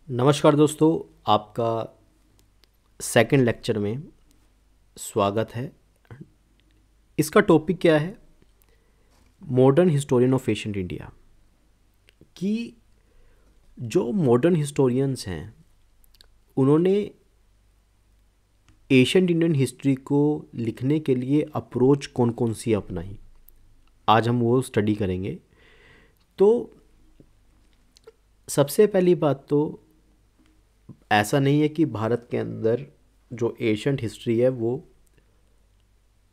नमस्कार दोस्तों, आपका सेकंड लेक्चर में स्वागत है। इसका टॉपिक क्या है? Modern historian of ancient India. कि जो मॉडर्न हिस्टोरियंस हैं उन्होंने एशियंट इंडियन हिस्ट्री को लिखने के लिए अप्रोच कौन कौन सी अपनाई, आज हम वो स्टडी करेंगे। तो सबसे पहली बात तो ऐसा नहीं है कि भारत के अंदर जो एशियंट हिस्ट्री है वो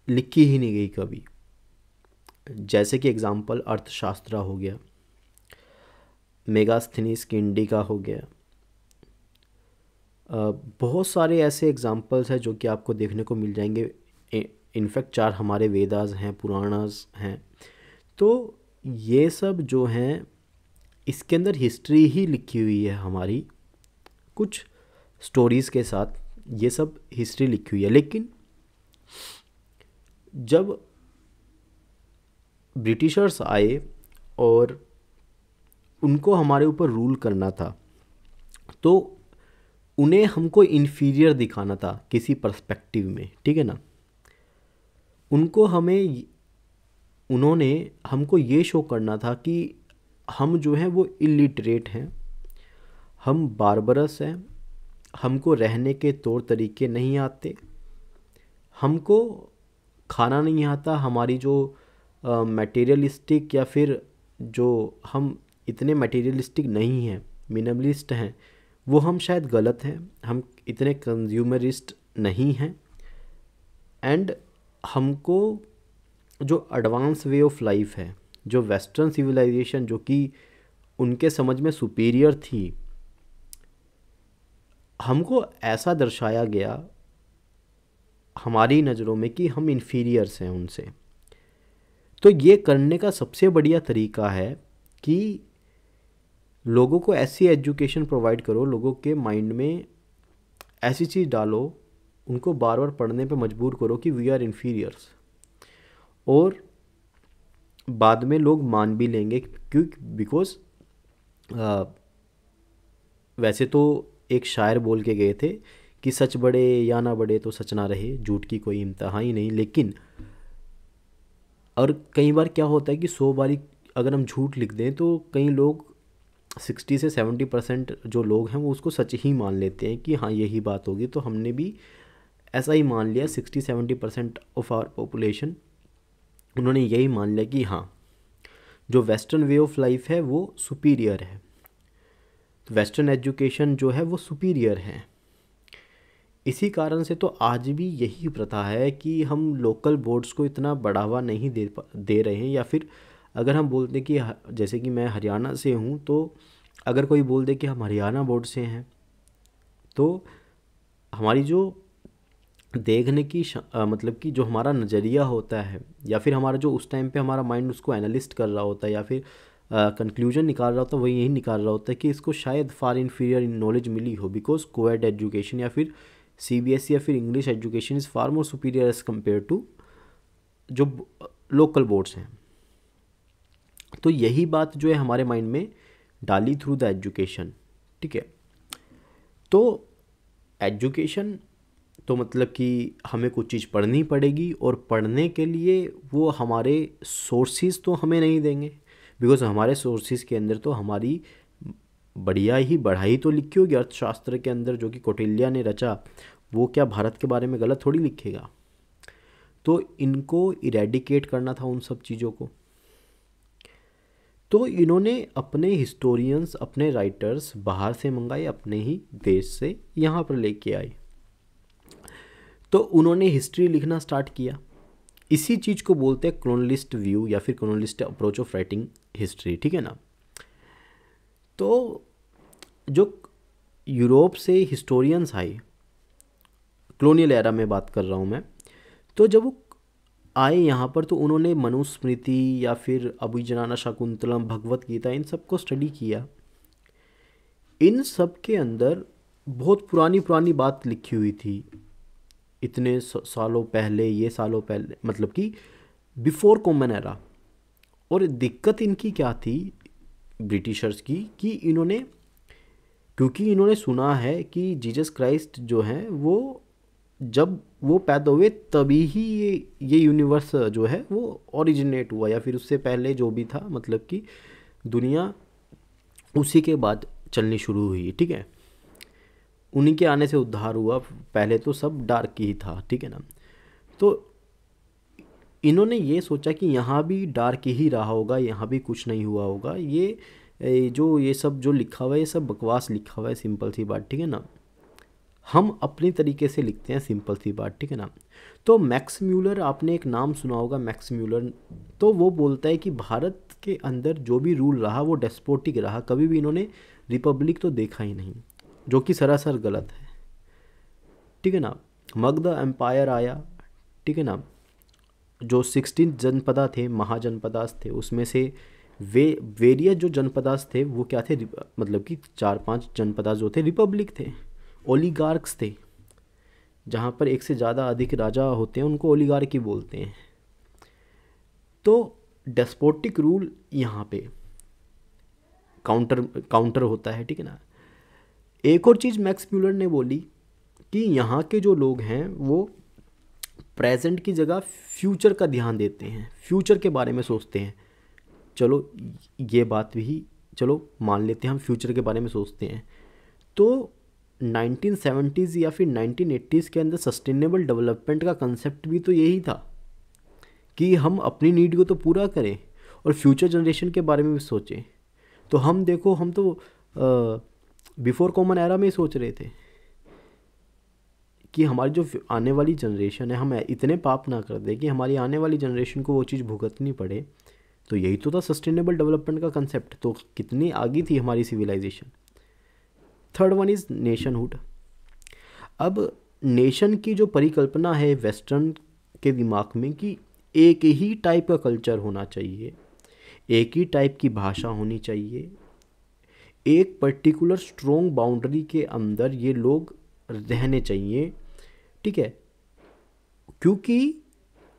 लिखी ही नहीं गई कभी। जैसे कि एग्जांपल अर्थशास्त्र हो गया, मेगास्थनीज की इंडिका हो गया। बहुत सारे ऐसे एग्जांपल्स हैं जो कि आपको देखने को मिल जाएंगे। इनफैक्ट 4 हमारे वेदास हैं, पुराणास हैं। तो ये सब जो हैं इसके अंदर हिस्ट्री ही लिखी हुई है हमारी, कुछ स्टोरीज़ के साथ ये सब हिस्ट्री लिखी हुई है। लेकिन जब ब्रिटिशर्स आए और उनको हमारे ऊपर रूल करना था तो उन्हें हमको इन्फीरियर दिखाना था किसी पर्सपेक्टिव में, ठीक है ना। उन्होंने हमको ये शो करना था कि हम जो हैं वो इलिटरेट हैं, हम बारबरस हैं, हमको रहने के तौर तरीके नहीं आते, हमको खाना नहीं आता, हमारी जो मटेरियलिस्टिक या फिर जो हम इतने मटेरियलिस्टिक नहीं हैं, मिनिमलिस्ट हैं, वो हम शायद गलत हैं। हम इतने कंज्यूमरिस्ट नहीं हैं। एंड हमको जो एडवांस वे ऑफ लाइफ है, जो वेस्टर्न सिविलाइजेशन जो कि उनके समझ में सुपीरियर थी, हमको ऐसा दर्शाया गया हमारी नज़रों में कि हम इन्फीरियर्स हैं उनसे। तो ये करने का सबसे बढ़िया तरीका है कि लोगों को ऐसी एजुकेशन प्रोवाइड करो, लोगों के माइंड में ऐसी चीज़ डालो, उनको बार बार पढ़ने पे मजबूर करो कि वी आर इन्फीरियर्स। और बाद में लोग मान भी लेंगे, क्योंकि बिकॉज वैसे तो एक शायर बोल के गए थे कि सच बढ़े या ना बढ़े तो सच ना रहे, झूठ की कोई इम्तहा ही नहीं। लेकिन और कई बार क्या होता है कि 100 बारी अगर हम झूठ लिख दें तो कई लोग 60 से 70% जो लोग हैं वो उसको सच ही मान लेते हैं कि हाँ यही बात होगी। तो हमने भी ऐसा ही मान लिया। 60-70% ऑफ आवर पॉपुलेशन उन्होंने यही मान लिया कि हाँ जो वेस्टर्न वे ऑफ लाइफ है वो सुपीरियर है, वेस्टर्न एजुकेशन जो है वो सुपीरियर है। इसी कारण से तो आज भी यही प्रथा है कि हम लोकल बोर्ड्स को इतना बढ़ावा नहीं दे रहे हैं। या फिर अगर हम बोलते कि जैसे कि मैं हरियाणा से हूँ, तो अगर कोई बोल दे कि हम हरियाणा बोर्ड से हैं तो हमारी जो देखने की मतलब कि जो हमारा नज़रिया होता है या फिर हमारा जो उस टाइम पे हमारा माइंड उसको एनालिस्ट कर रहा होता है या फिर कंक्लूजन निकाल रहा होता है, वही यही निकाल रहा होता है कि इसको शायद फार इन्फीरियर इन नॉलेज मिली हो, बिकॉज कोएड एजुकेशन या फिर सीबीएसई या फिर English education is far more superior as compare to जो लोकल बोर्ड्स हैं। तो यही बात जो है हमारे माइंड में डाली थ्रू द एजुकेशन, ठीक है। तो एजुकेशन तो मतलब कि हमें कुछ चीज़ पढ़नी पड़ेगी, और पढ़ने के लिए वो हमारे सोर्सेज तो हमें नहीं देंगे, बिकॉज हमारे सोर्सेज के अंदर तो हमारी बढ़िया ही बढ़ाई तो लिखी होगी अर्थशास्त्र के अंदर, जो कि कौटिल्य ने रचा। वो क्या भारत के बारे में गलत थोड़ी लिखेगा। तो इनको इरेडिकेट करना था उन सब चीज़ों को। तो इन्होंने अपने हिस्टोरियंस, अपने राइटर्स बाहर से मंगाए, अपने ही देश से यहाँ पर लेके आए। तो उन्होंने हिस्ट्री लिखना स्टार्ट किया। इसी चीज़ को बोलते हैं क्रोनलिस्ट व्यू या फिर क्रोनलिस्ट अप्रोच ऑफ राइटिंग हिस्ट्री, ठीक है ना। तो जो यूरोप से हिस्टोरियंस आए, कॉलोनियल एरा में बात कर रहा हूँ मैं, तो जब वो आए यहाँ पर तो उन्होंने मनुस्मृति या फिर अभिजनाना शाकुंतलम, भगवत गीता, इन सब को स्टडी किया। इन सब के अंदर बहुत पुरानी पुरानी बात लिखी हुई थी, इतने सालों पहले, ये सालों पहले, मतलब कि बिफोर कॉमन एरा। और दिक्कत इनकी क्या थी ब्रिटिशर्स की, कि इन्होंने क्योंकि इन्होंने सुना है कि जीसस क्राइस्ट जो हैं वो जब वो पैदा हुए तभी ही ये यूनिवर्स जो है वो ओरिजिनेट हुआ, या फिर उससे पहले जो भी था, मतलब कि दुनिया उसी के बाद चलनी शुरू हुई, ठीक है। उन्हीं के आने से उद्धार हुआ, पहले तो सब डार्क ही था, ठीक है ना। तो इन्होंने ये सोचा कि यहाँ भी डार्क ही रहा होगा, यहाँ भी कुछ नहीं हुआ होगा, ये सब जो लिखा हुआ है ये सब बकवास लिखा हुआ है, सिंपल सी बात, ठीक है ना। हम अपने तरीके से लिखते हैं, सिंपल सी बात, ठीक है ना। तो मैक्स म्यूलर, आपने एक नाम सुना होगा मैक्स म्यूलर, तो वो बोलता है कि भारत के अंदर जो भी रूल रहा वो डेस्पोटिक रहा, कभी भी इन्होंने रिपब्लिक तो देखा ही नहीं, जो कि सरासर गलत है, ठीक है ना। मगध एम्पायर आया, ठीक है ना। जो 16 जनपदा थे, महाजनपदास थे, उसमें से वेरियस जो जनपदास थे वो क्या थे, मतलब कि 4-5 जनपदास जो थे रिपब्लिक थे, ओलिगार्क्स थे। जहाँ पर एक से ज़्यादा अधिक राजा होते हैं उनको ओलिगार्की बोलते हैं। तो डेस्पोटिक रूल यहाँ पे काउंटर होता है, ठीक है ना। एक और चीज़ मैक्स म्यूलर ने बोली कि यहाँ के जो लोग हैं वो प्रेजेंट की जगह फ्यूचर का ध्यान देते हैं, फ्यूचर के बारे में सोचते हैं। चलो ये बात भी चलो मान लेते हैं, हम फ्यूचर के बारे में सोचते हैं। तो 1970s या फिर 1980s के अंदर सस्टेनेबल डेवलपमेंट का कंसेप्ट भी तो यही था कि हम अपनी नीड को तो पूरा करें और फ्यूचर जनरेशन के बारे में भी सोचें। तो हम देखो, हम तो बिफोर कॉमन एरा में ही सोच रहे थे कि हमारी जो आने वाली जनरेशन है, हम इतने पाप ना कर दें कि हमारी आने वाली जनरेशन को वो चीज़ भुगतनी पड़े। तो यही तो था सस्टेनेबल डेवलपमेंट का कंसेप्ट। तो कितनी आगे थी हमारी civilisation. Third one is nationhood. अब नेशन की जो परिकल्पना है वेस्टर्न के दिमाग में कि एक ही टाइप का कल्चर होना चाहिए, एक ही टाइप की भाषा होनी चाहिए, एक पर्टिकुलर स्ट्रॉन्ग बाउंड्री के अंदर ये लोग रहने चाहिए, ठीक है। क्योंकि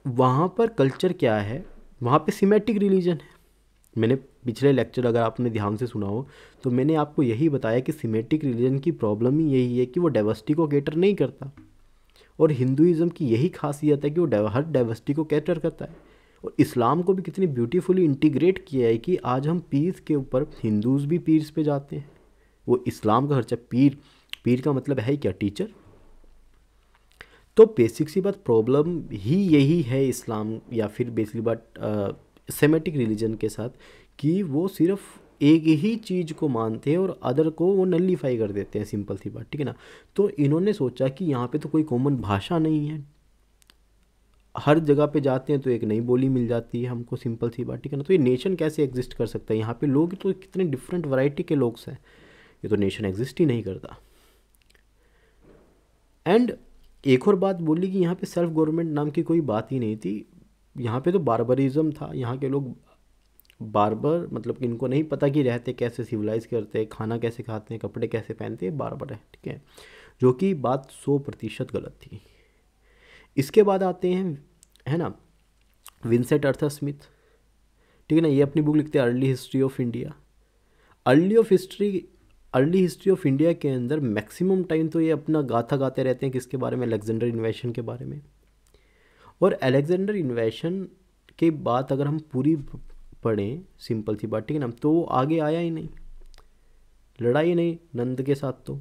वहाँ पर कल्चर क्या है, वहाँ पे सिमेटिक रिलीजन है। मैंने पिछले लेक्चर अगर आपने ध्यान से सुना हो तो मैंने आपको यही बताया कि सिमेटिक रिलीजन की प्रॉब्लम ही यही है कि वो डाइवर्सिटी को कैटर नहीं करता। और हिंदुइज़्म की यही खासियत है कि वो हर डाइवर्सिटी को कैटर करता है। और इस्लाम को भी कितनी ब्यूटीफुली इंटीग्रेट किया है कि आज हम पीर के ऊपर, हिंदूज़ भी पीर्स पे जाते हैं। वो इस्लाम का खर्चा, पीर का मतलब है क्या, टीचर। तो बेसिक सी बात, प्रॉब्लम ही यही है इस्लाम या फिर बेसिकली बात सेमेटिक रिलीजन के साथ, कि वो सिर्फ एक ही चीज़ को मानते हैं और अदर को वो नलीफाई कर देते हैं, सिंपल सी बात, ठीक है ना। तो इन्होंने सोचा कि यहाँ पे तो कोई कॉमन भाषा नहीं है, हर जगह पे जाते हैं तो एक नई बोली मिल जाती है हमको, सिंपल सी बात, ठीक है ना। तो ये नेशन कैसे एग्जिस्ट कर सकता है, यहाँ पे लोग तो कितने डिफरेंट वैरायटी के लोग हैं, ये तो नेशन एग्जिस्ट ही नहीं करता। एंड एक और बात बोली कि यहाँ पे सेल्फ गवर्नमेंट नाम की कोई बात ही नहीं थी, यहाँ पे तो बार्बरिज्म था। यहाँ के लोग बार्बर, मतलब कि इनको नहीं पता कि रहते कैसे, सिविलाइज करते हैं, खाना कैसे खाते हैं, कपड़े कैसे पहनते हैं, बार्बर है, ठीक है। जो कि बात 100% गलत थी। इसके बाद आते हैं, है ना, विंसेंट अर्थर स्मिथ, ठीक है ना। ये अपनी बुक लिखते हैं early history of India. Early history of India के अंदर मैक्सिमम टाइम तो ये अपना गाथा गाते रहते हैं, किसके बारे में, अलेक्जेंडर इन्वेशन के बारे में। और अलेक्जेंडर इन्वेशन के बाद अगर हम पूरी पढ़ें, सिंपल सी बात, ठीक है ना, तो वो आगे आया ही नहीं, लड़ाई नहीं नंद के साथ, तो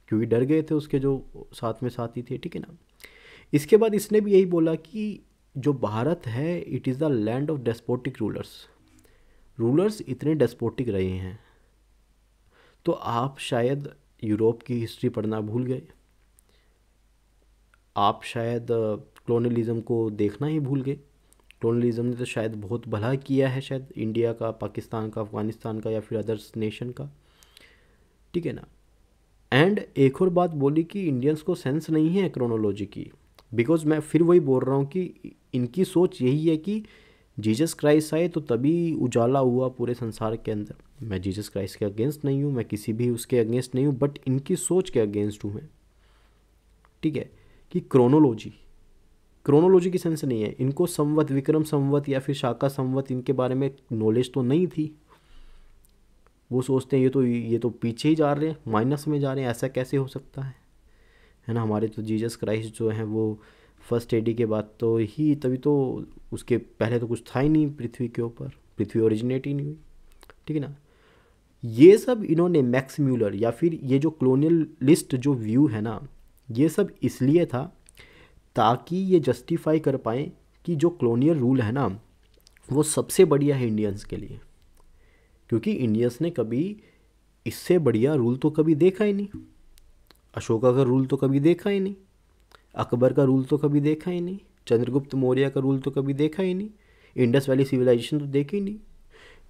क्योंकि डर गए थे उसके जो साथ में साथी थे, ठीक है ना। इसके बाद इसने भी यही बोला कि जो भारत है it is the land of despotic rulers इतने डेस्पोटिक रहे हैं। तो आप शायद यूरोप की हिस्ट्री पढ़ना भूल गए, आप शायद कॉलोनियलिज्म को देखना ही भूल गए। कॉलोनियलिज्म ने तो शायद बहुत भला किया है, शायद इंडिया का, पाकिस्तान का, अफ़गानिस्तान का या फिर अदर्स नेशन का, ठीक है ना। एंड एक और बात बोली कि इंडियंस को सेंस नहीं है क्रोनोलॉजी की, बिकॉज मैं फिर वही बोल रहा हूँ कि इनकी सोच यही है कि जीसस क्राइस्ट आए तो तभी उजाला हुआ पूरे संसार के अंदर। मैं जीसस क्राइस्ट के अगेंस्ट नहीं हूँ, मैं किसी भी उसके अगेंस्ट नहीं हूँ, बट इनकी सोच के अगेंस्ट हूँ मैं, ठीक है। कि क्रोनोलॉजी की सेंस नहीं है इनको, संवत, विक्रम संवत या फिर शाका संवत, इनके बारे में नॉलेज तो नहीं थी। वो सोचते हैं ये तो पीछे ही जा रहे हैं, माइनस में जा रहे हैं, ऐसा कैसे हो सकता है ना। हमारे तो जीसस क्राइस्ट जो हैं वो फर्स्ट एडी के बाद तो ही, तभी तो, उसके पहले तो कुछ था ही नहीं पृथ्वी के ऊपर, पृथ्वी ओरिजिनेट ही नहीं हुई, ठीक है ना। ये सब इन्होंने मैक्स म्यूलर या फिर ये जो कॉलोनियलिस्ट जो व्यू है ना, ये सब इसलिए था ताकि ये जस्टिफाई कर पाएँ कि जो कॉलोनियल रूल है ना वो सबसे बढ़िया है इंडियंस के लिए, क्योंकि इंडियंस ने कभी इससे बढ़िया रूल तो कभी देखा ही नहीं। अशोका का रूल तो कभी देखा ही नहीं, अकबर का रूल तो कभी देखा ही नहीं, चंद्रगुप्त मौर्य का रूल तो कभी देखा ही नहीं, इंडस वैली सिविलाइजेशन तो देखी ही नहीं,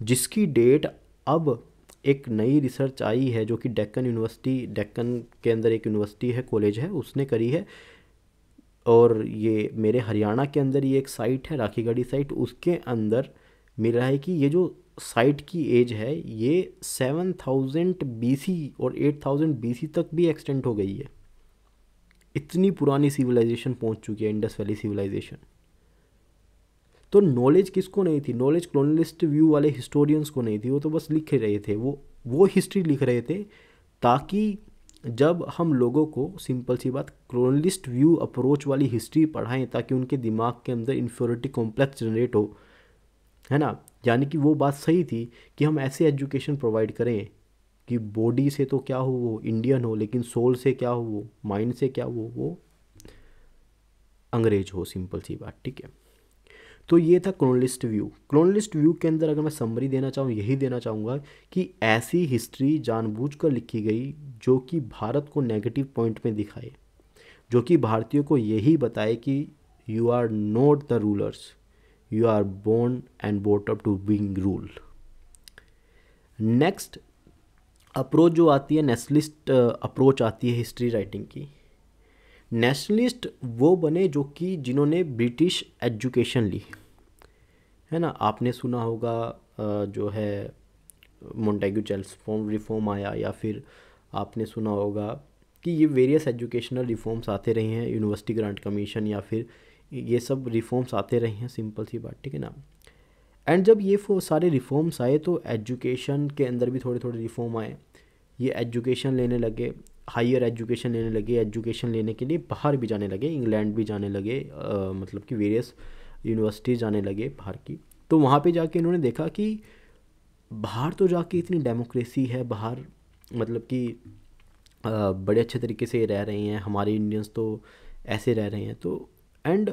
जिसकी डेट अब एक नई रिसर्च आई है जो कि डेक्कन यूनिवर्सिटी, डेक्कन के अंदर एक यूनिवर्सिटी है, कॉलेज है, उसने करी है। और ये मेरे हरियाणा के अंदर ये एक साइट है राखीगढ़ी साइट, उसके अंदर मिला है कि ये जो साइट की एज है ये 7000 BC और 8000 BC तक भी एक्सटेंड हो गई है। इतनी पुरानी सिविलाइजेशन पहुंच चुकी है इंडस वैली सिविलाइजेशन। तो नॉलेज किसको नहीं थी? नॉलेज कॉलोनियलिस्ट व्यू वाले हिस्टोरियंस को नहीं थी, वो तो बस लिख रहे थे, वो हिस्ट्री लिख रहे थे ताकि जब हम लोगों को, सिंपल सी बात, कॉलोनियलिस्ट व्यू अप्रोच वाली हिस्ट्री पढ़ाएं ताकि उनके दिमाग के अंदर इन्फीरियरिटी कॉम्प्लेक्स जनरेट हो, है ना। यानी कि वो बात सही थी कि हम ऐसे एजुकेशन प्रोवाइड करें कि बॉडी से तो क्या हो वो इंडियन हो, लेकिन सोल से क्या हो वो, माइंड से क्या हो वो अंग्रेज हो, सिंपल सी बात, ठीक है। तो ये था कॉलोनियलिस्ट व्यू। कॉलोनियलिस्ट व्यू के अंदर अगर मैं समरी देना चाहूँ, यही देना चाहूँगा कि ऐसी हिस्ट्री जानबूझकर लिखी गई जो कि भारत को नेगेटिव पॉइंट में दिखाए, जो कि भारतीयों को यही बताए कि you are not the rulers, you are born and bought up to being rule. Next approach जो आती है, नेशनलिस्ट अप्रोच आती है हिस्ट्री राइटिंग की। नेशनलिस्ट वो बने जो कि जिन्होंने ब्रिटिश एजुकेशन ली, है ना। आपने सुना होगा जो है मोंटेग्यू चेल्मस्फोर्ड रिफॉर्म आया, या फिर आपने सुना होगा कि ये वेरियस एजुकेशनल रिफॉर्म्स आते रहे हैं, यूनिवर्सिटी ग्रांट कमीशन, या फिर ये सब रिफॉर्म्स आते रहे हैं, सिंपल सी बात, ठीक है ना। एंड जब ये सारे रिफॉर्म्स आए तो एजुकेशन के अंदर भी थोड़े थोड़े रिफॉर्म आए। ये एजुकेशन लेने लगे, हायर एजुकेशन लेने लगे, एजुकेशन लेने के लिए बाहर भी जाने लगे, इंग्लैंड भी जाने लगे, मतलब कि वेरियस यूनिवर्सिटीज़ जाने लगे बाहर की। तो वहाँ पे जाके इन्होंने देखा कि बाहर तो जाके इतनी डेमोक्रेसी है, बाहर मतलब कि बड़े अच्छे तरीके से रह रहे हैं, हमारे इंडियंस तो ऐसे रह रहे हैं। तो एंड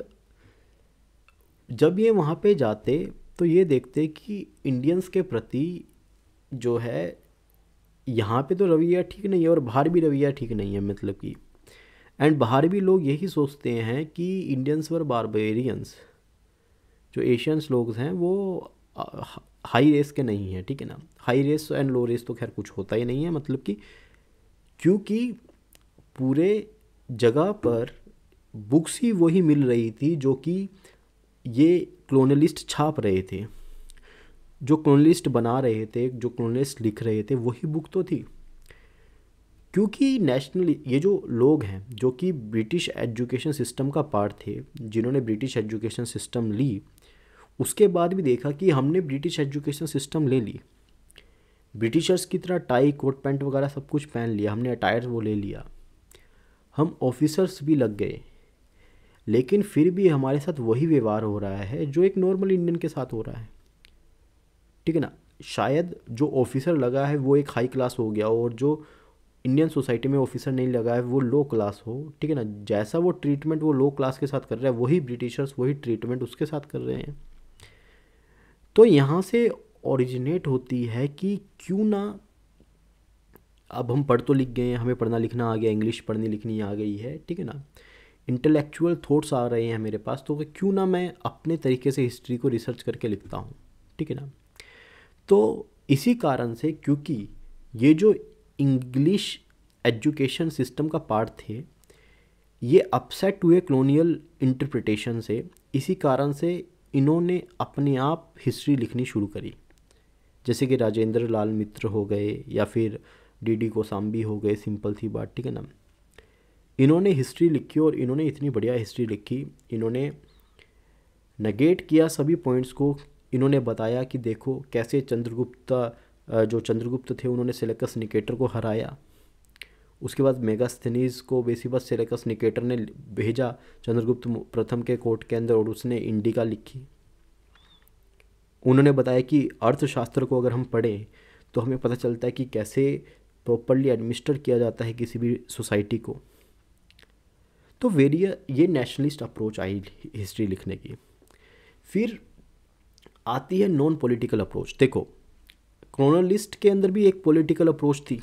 जब ये वहाँ पे जाते तो ये देखते कि इंडियंस के प्रति जो है यहाँ पे तो रवैया ठीक नहीं है और बाहर भी रवैया ठीक नहीं है, मतलब कि एंड बाहर भी लोग यही सोचते हैं कि इंडियंस वर बारबेरियंस, जो एशियंस लोग हैं वो हाई रेस के नहीं हैं, ठीक है ना। High race and low race तो खैर कुछ होता ही नहीं है, मतलब कि क्योंकि पूरे जगह पर बुक्स ही वही मिल रही थी जो कि ये कॉलोनियलिस्ट छाप रहे थे, जो कॉलोनियलिस्ट बना रहे थे, जो कॉलोनियलिस्ट लिख रहे थे, वही बुक तो थी। क्योंकि नेशनल ये जो लोग हैं जो कि ब्रिटिश एजुकेशन सिस्टम का पार्ट थे, जिन्होंने ब्रिटिश एजुकेशन सिस्टम ली, उसके बाद भी देखा कि हमने ब्रिटिश एजुकेशन सिस्टम ले ली, ब्रिटिशर्स की तरह टाई कोट पैंट वगैरह सब कुछ पहन लिया, हमने अटायर वो ले लिया, हम ऑफिसर्स भी लग गए, लेकिन फिर भी हमारे साथ वही व्यवहार हो रहा है जो एक नॉर्मल इंडियन के साथ हो रहा है, ठीक है ना। शायद जो ऑफिसर लगा है वो एक हाई क्लास हो गया और जो इंडियन सोसाइटी में ऑफिसर नहीं लगा है वो लो क्लास हो, ठीक है ना। जैसा वो ट्रीटमेंट वो लो क्लास के साथ कर रहा है, वही ब्रिटिशर्स वही ट्रीटमेंट उसके साथ कर रहे हैं। तो यहाँ से ओरिजिनेट होती है कि क्यों ना, अब हम पढ़ तो लिख गए हैं, हमें पढ़ना लिखना आ गया, इंग्लिश पढ़नी लिखनी आ गई है, ठीक है ना, इंटेलेक्चुअल थॉट्स आ रहे हैं मेरे पास, तो क्यों ना मैं अपने तरीके से हिस्ट्री को रिसर्च करके लिखता हूँ, ठीक है ना। तो इसी कारण से, क्योंकि ये जो इंग्लिश एजुकेशन सिस्टम का पार्ट थे, ये अपसेट हुए कॉलोनियल इंटरप्रिटेशन से, इसी कारण से इन्होंने अपने आप हिस्ट्री लिखनी शुरू करी। जैसे कि राजेंद्र लाल मित्र हो गए या फिर डी कोसाम्बी हो गए, सिंपल सी बात, ठीक है ना। इन्होंने हिस्ट्री लिखी और इन्होंने इतनी बढ़िया हिस्ट्री लिखी, इन्होंने नेगेट किया सभी पॉइंट्स को, इन्होंने बताया कि देखो कैसे चंद्रगुप्त जो चंद्रगुप्त थे उन्होंने सेलेकस निकेटर को हराया। उसके बाद मेगास्थनीज को बेसिबस सेलेकस निकेटर ने भेजा चंद्रगुप्त प्रथम के कोर्ट के अंदर और उसने इंडिका लिखी। उन्होंने बताया कि अर्थशास्त्र को अगर हम पढ़ें तो हमें पता चलता है कि कैसे प्रॉपरली एडमिनिस्टर किया जाता है किसी भी सोसाइटी को। तो ये नेशनलिस्ट अप्रोच आई हिस्ट्री लिखने की। फिर आती है नॉन पॉलिटिकल अप्रोच। देखो, कॉलोनियलिस्ट के अंदर भी एक पॉलिटिकल अप्रोच थी,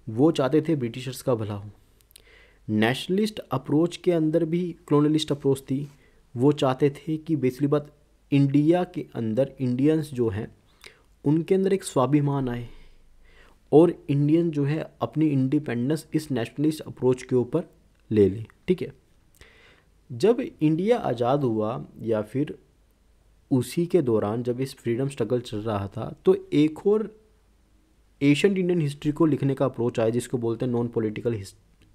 वो चाहते थे ब्रिटिशर्स का भला हो। नेशनलिस्ट अप्रोच के अंदर भी कॉलोनियलिस्ट अप्रोच थी, वो चाहते थे कि बेसिकली बात इंडिया के अंदर इंडियंस जो हैं उनके अंदर एक स्वाभिमान आए और इंडियन जो है अपनी इंडिपेंडेंस इस नेशनलिस्ट अप्रोच के ऊपर ले लें। ठीक है, जब इंडिया आज़ाद हुआ या फिर उसी के दौरान जब इस फ्रीडम स्ट्रगल चल रहा था तो एक और एशियन इंडियन हिस्ट्री को लिखने का अप्रोच आया जिसको बोलते हैं नॉन पॉलिटिकल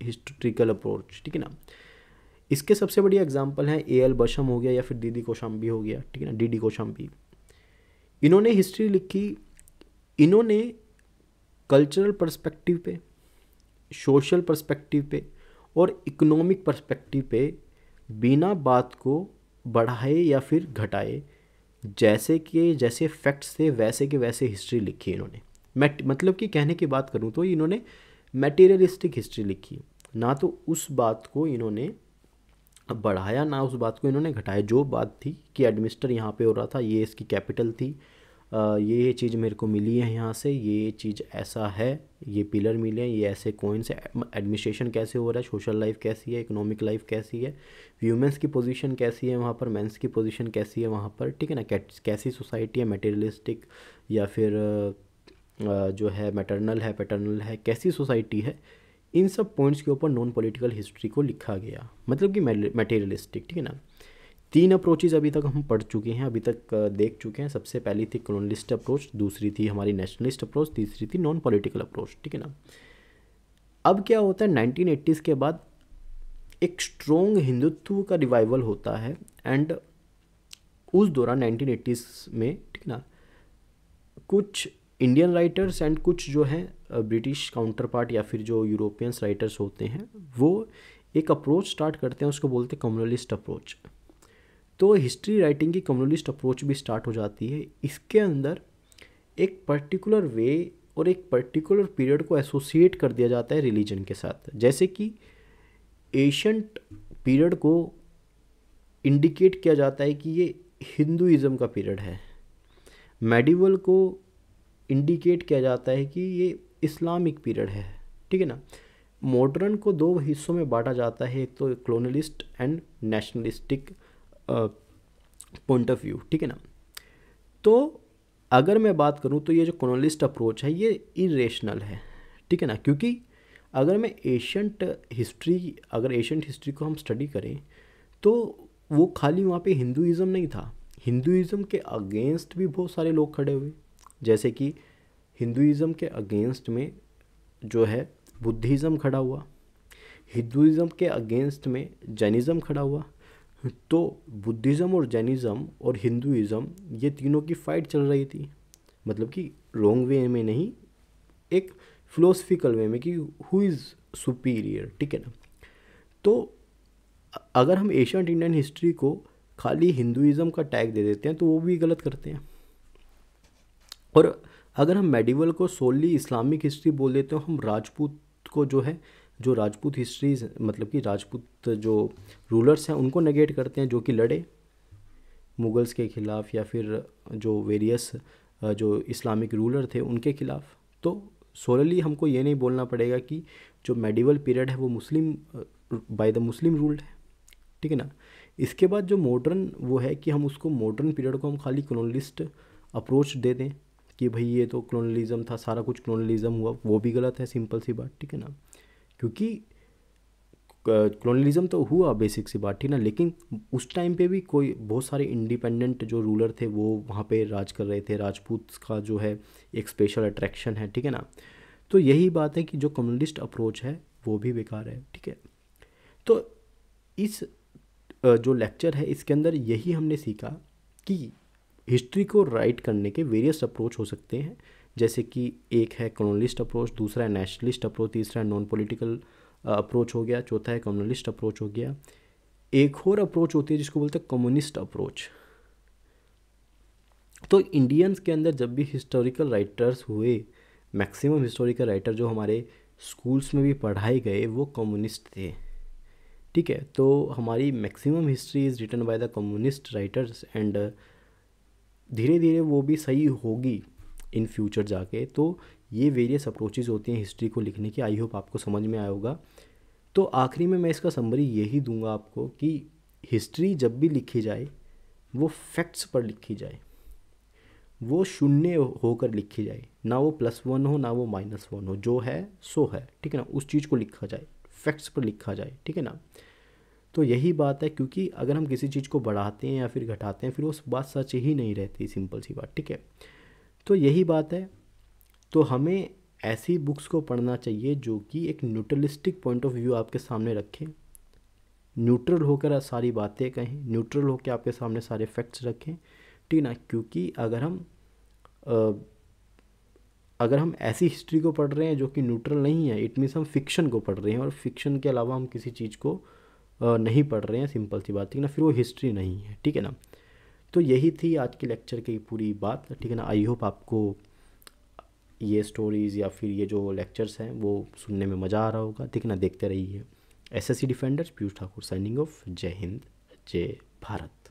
हिस्ट्रिकल अप्रोच। ठीक है ना, इसके सबसे बढ़िया एग्जांपल हैं ए एल बशम हो गया या फिर दीदी कोशाम्बी हो गया। ठीक है ना, डीडी कोशाम्बी। इन्होंने हिस्ट्री लिखी, इन्होंने कल्चरल पर्सपेक्टिव पे, सोशल पर्सपेक्टिव पे और इकोनॉमिक पर्सपेक्टिव पे बिना बात को बढ़ाए या फिर घटाए, जैसे कि जैसे फैक्ट्स थे वैसे के वैसे हिस्ट्री लिखी इन्होंने। मतलब कि कहने की बात करूँ तो इन्होंने मटेरियलिस्टिक हिस्ट्री लिखी, ना तो उस बात को इन्होंने बढ़ाया ना उस बात को इन्होंने घटाया। जो बात थी कि एडमिनिस्टर यहाँ पे हो रहा था, ये इसकी कैपिटल थी, ये चीज़ मेरे को मिली है यहाँ से, ये चीज़ ऐसा है, ये पिलर मिले हैं, ये ऐसे कॉइन्स है, एडमिनिस्ट्रेशन कैसे हो रहा है, सोशल लाइफ कैसी है, इकोनॉमिक लाइफ कैसी है, व्यूमेंस की पोजीशन कैसी है वहाँ पर, मेंस की पोजीशन कैसी है वहाँ पर। ठीक है ना, कैसी सोसाइटी है, मटेरियलिस्टिक या फिर जो है मैटरनल है, पैटर्नल है, कैसी सोसाइटी है। इन सब पॉइंट्स के ऊपर नॉन पॉलिटिकल हिस्ट्री को लिखा गया, मतलब कि मटेरियलिस्टिक। ठीक है ना, 3 अप्रोचेज अभी तक हम पढ़ चुके हैं, अभी तक देख चुके हैं। सबसे पहली थी कॉलोनियलिस्ट अप्रोच, दूसरी थी हमारी नेशनलिस्ट अप्रोच, तीसरी थी नॉन पॉलिटिकल अप्रोच। ठीक है ना, अब क्या होता है 1980s के बाद एक स्ट्रॉन्ग हिंदुत्व का रिवाइवल होता है एंड उस दौरान 1980s में, ठीक ना, कुछ इंडियन राइटर्स एंड कुछ जो हैं ब्रिटिश काउंटर पार्ट या फिर जो यूरोपियंस राइटर्स होते हैं वो एक अप्रोच स्टार्ट करते हैं, उसको बोलते हैं कम्युनलिस्ट अप्रोच। तो हिस्ट्री राइटिंग की कम्युनलिस्ट अप्रोच भी स्टार्ट हो जाती है। इसके अंदर एक पर्टिकुलर वे और एक पर्टिकुलर पीरियड को एसोसिएट कर दिया जाता है रिलीजन के साथ। जैसे कि एशियंट पीरियड को इंडिकेट किया जाता है कि ये हिंदुइज़्म का पीरियड है, मेडिवल को इंडिकेट किया जाता है कि ये इस्लामिक पीरियड है। ठीक है ना, मॉडर्न को 2 हिस्सों में बांटा जाता है, एक तो colonialist and nationalistic point of view. ठीक है ना, तो अगर मैं बात करूं तो ये जो कॉलोनियलिस्ट अप्रोच है ये इरेशनल है। ठीक है ना, क्योंकि अगर मैं एशियंट हिस्ट्री को हम स्टडी करें तो वो खाली वहाँ पे हिंदुइज़्म नहीं था, हिंदुइज़्म के अगेंस्ट भी बहुत सारे लोग खड़े हुए। जैसे कि हिंदुइज़्म के अगेंस्ट में जो है बुद्धिज़्म खड़ा हुआ, हिंदुइज़्म के अगेंस्ट में जैनिज़्म खड़ा हुआ। तो बुद्धिज़्म और जैनिज़्म और हिंदुइज़्म ये तीनों की फ़ाइट चल रही थी, मतलब कि रॉन्ग वे में नहीं, एक फिलोसफिकल वे में कि हु इज़ सुपीरियर। ठीक है ना, तो अगर हम एशियंट इंडियन हिस्ट्री को खाली हिंदुइज़्म का टैग दे देते हैं तो वो भी गलत करते हैं, और अगर हम मेडिवल को सोली इस्लामिक हिस्ट्री बोल देते हैं, हम राजपूत को जो राजपूत हिस्ट्रीज, मतलब कि राजपूत जो रूलर्स हैं उनको नेगेट करते हैं, जो कि लड़े मुगल्स के ख़िलाफ़ या फिर जो वेरियस जो इस्लामिक रूलर थे उनके ख़िलाफ़। तो सोलली हमको ये नहीं बोलना पड़ेगा कि जो मेडिवल पीरियड है वो मुस्लिम बाय द मुस्लिम रूल्ड है। ठीक है ना, इसके बाद जो मॉडर्न वो है कि हम उसको मॉडर्न पीरियड को हम खाली कॉलोनियलिस्ट अप्रोच दे दें कि भाई ये तो कॉलोनियलिज्म था, सारा कुछ कॉलोनियलिज्म हुआ, वो भी गलत है, सिंपल सी बात। ठीक है ना, क्योंकि कॉलोनियलिज्म तो हुआ बेसिक सी बात, ठीक ना, लेकिन उस टाइम पे भी कोई बहुत सारे इंडिपेंडेंट जो रूलर थे वो वहाँ पे राज कर रहे थे, राजपूत का जो है एक स्पेशल अट्रैक्शन है। ठीक है ना, तो यही बात है कि जो कम्युनलिस्ट अप्रोच है वो भी बेकार है। ठीक है, तो इस जो लेक्चर है इसके अंदर यही हमने सीखा कि हिस्ट्री को राइट करने के वेरियस अप्रोच हो सकते हैं, जैसे कि एक है कॉलोनिस्ट अप्रोच, दूसरा है नेशनलिस्ट अप्रोच, तीसरा है नॉन पॉलिटिकल अप्रोच हो गया, चौथा है कम्युनलिस्ट अप्रोच हो गया। एक और अप्रोच होती है जिसको बोलते हैं कम्युनिस्ट अप्रोच। तो इंडियंस के अंदर जब भी हिस्टोरिकल राइटर्स हुए, मैक्सिमम हिस्टोरिकल राइटर जो हमारे स्कूल्स में भी पढ़ाए गए वो कम्युनिस्ट थे, ठीक है। तो हमारी maximum history is written by the communist writers and धीरे धीरे वो भी सही होगी इन फ्यूचर जाके। तो ये वेरियस अप्रोचेज़ होती हैं हिस्ट्री को लिखने की। आई होप आपको समझ में आया होगा। तो आखिरी में मैं इसका समरी यही दूंगा आपको कि हिस्ट्री जब भी लिखी जाए वो फैक्ट्स पर लिखी जाए, वो शून्य होकर लिखी जाए, ना वो +1 हो ना वो -1 हो, जो है सो है, ठीक है ना। उस चीज़ को लिखा जाए, फैक्ट्स पर लिखा जाए, ठीक है ना। तो यही बात है, क्योंकि अगर हम किसी चीज़ को बढ़ाते हैं या फिर घटाते हैं फिर वो बात सच ही नहीं रहती, सिंपल सी बात, ठीक है। तो यही बात है। तो हमें ऐसी बुक्स को पढ़ना चाहिए जो कि एक न्यूट्रलिस्टिक पॉइंट ऑफ व्यू आपके सामने रखें, न्यूट्रल होकर सारी बातें कहें, न्यूट्रल होकर आपके सामने सारे फैक्ट्स रखें, ठीक ना। क्योंकि अगर हम ऐसी हिस्ट्री को पढ़ रहे हैं जो कि न्यूट्रल नहीं है, इट मीन्स हम फिक्शन को पढ़ रहे हैं, और फिक्शन के अलावा हम किसी चीज़ को नहीं पढ़ रहे हैं, सिंपल सी बात, ठीक है ना। फिर वो हिस्ट्री नहीं है, ठीक है ना। तो यही थी आज के लेक्चर की पूरी बात, ठीक है ना। आई होप आपको ये स्टोरीज़ या फिर ये जो लेक्चर्स हैं वो सुनने में मज़ा आ रहा होगा, ठीक है ना। देखते रहिए। SSC defenders, Piyush Thakur signing off. जय हिंद, जय भारत।